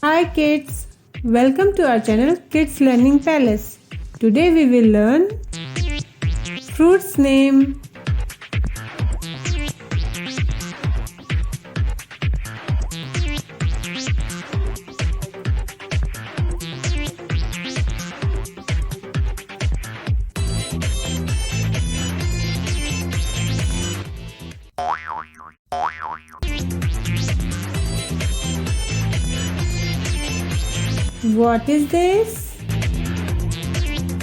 Hi kids, welcome to our channel Kids Learning Palace. Today we will learn fruits name. What is this?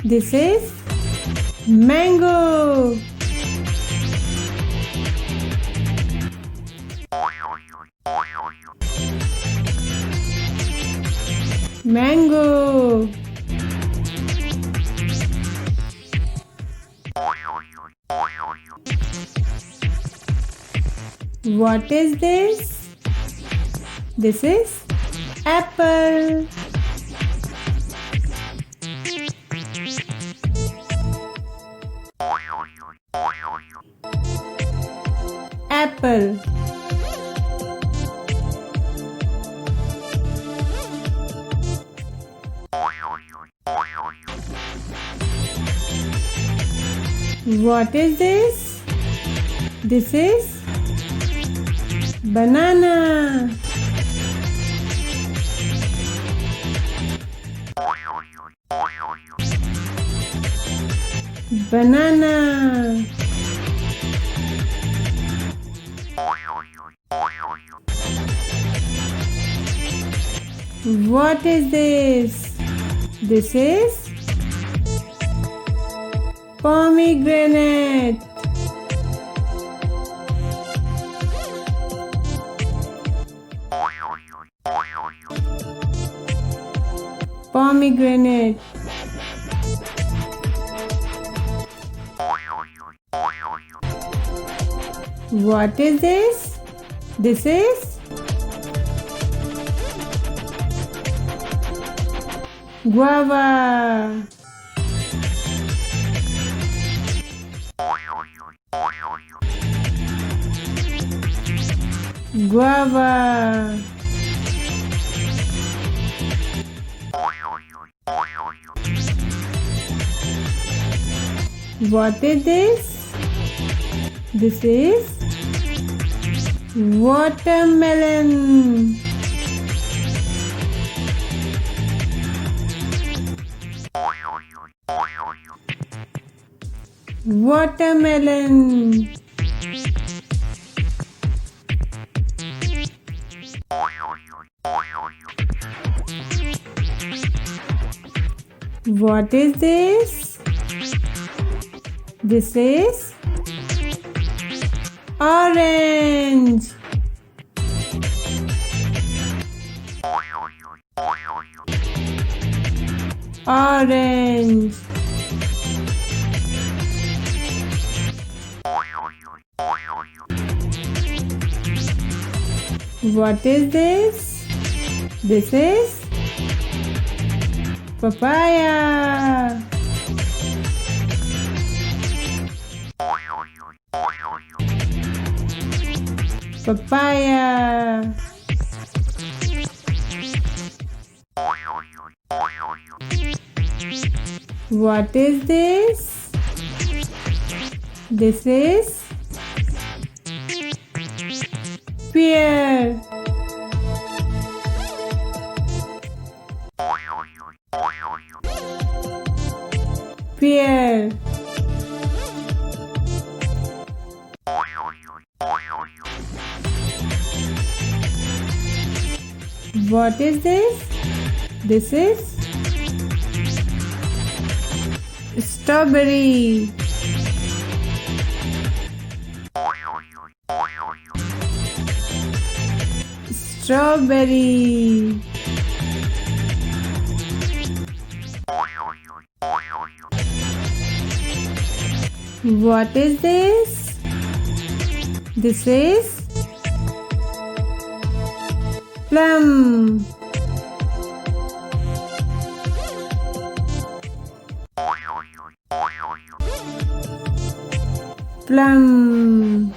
This is mango. Mango. What is this? This is apple. Apple. What is this? This is banana. Banana. What is this? This is pomegranate. Pomegranate. What is this? This is guava. Guava. What is this? This is watermelon. Watermelon. What is this? This is orange. Orange. What is this? This is papaya. Papaya. What is this? This is pear. Pear. What is this? This is strawberry. Strawberry. What is this? This is plum. Plum.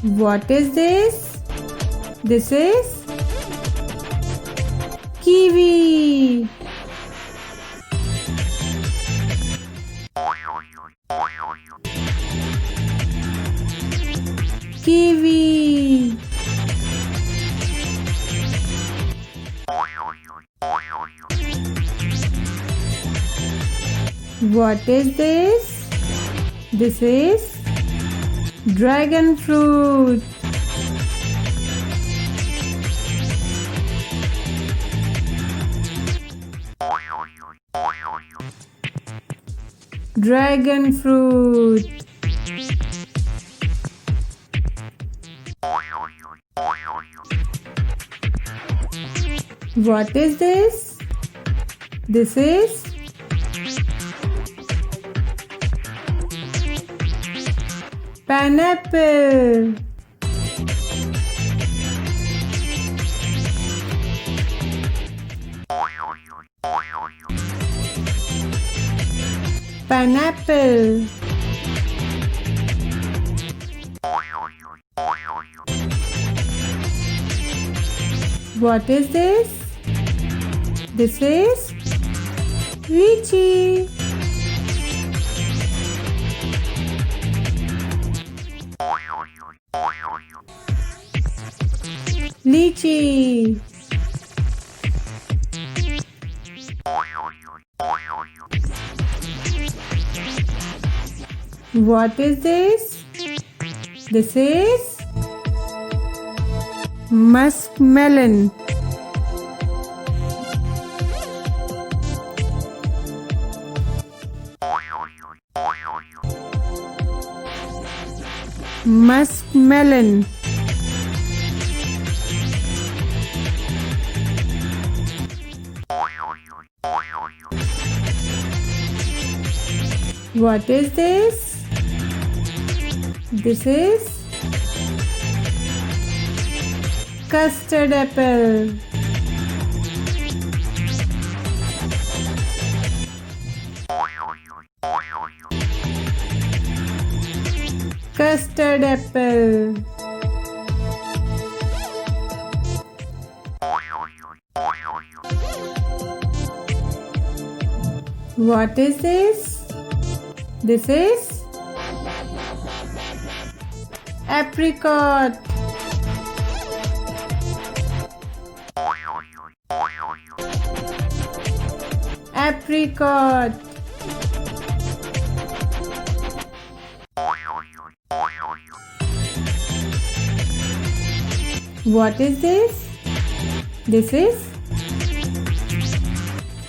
What is this? This is kiwi. Kiwi. What is this? This is dragon fruit. Dragon fruit. What is this? This is pineapple. Pineapple. What is this? This is lychee. Lychee. What is this? This is muskmelon. Muskmelon. What is this? This is custard apple. Custard apple. What is this? This is apricot. Apricot. What is this? This is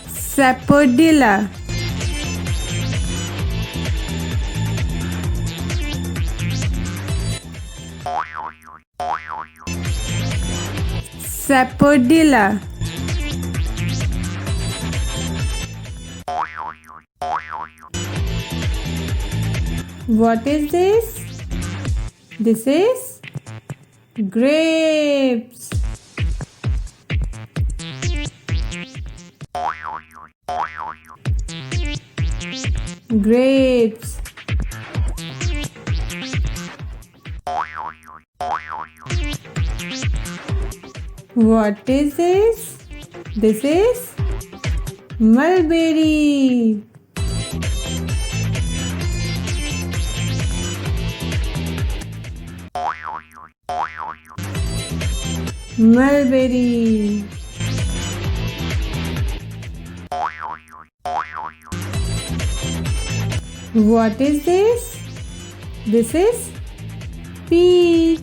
sapodilla. Sapodilla. What is this? This is grapes. Grapes. What is this? This is mulberry. Mulberry. What is this? This is peach.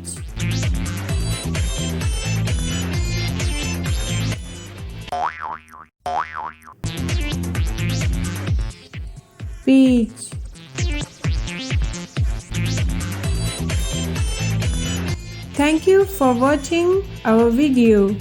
Peach. Thank you for watching our video.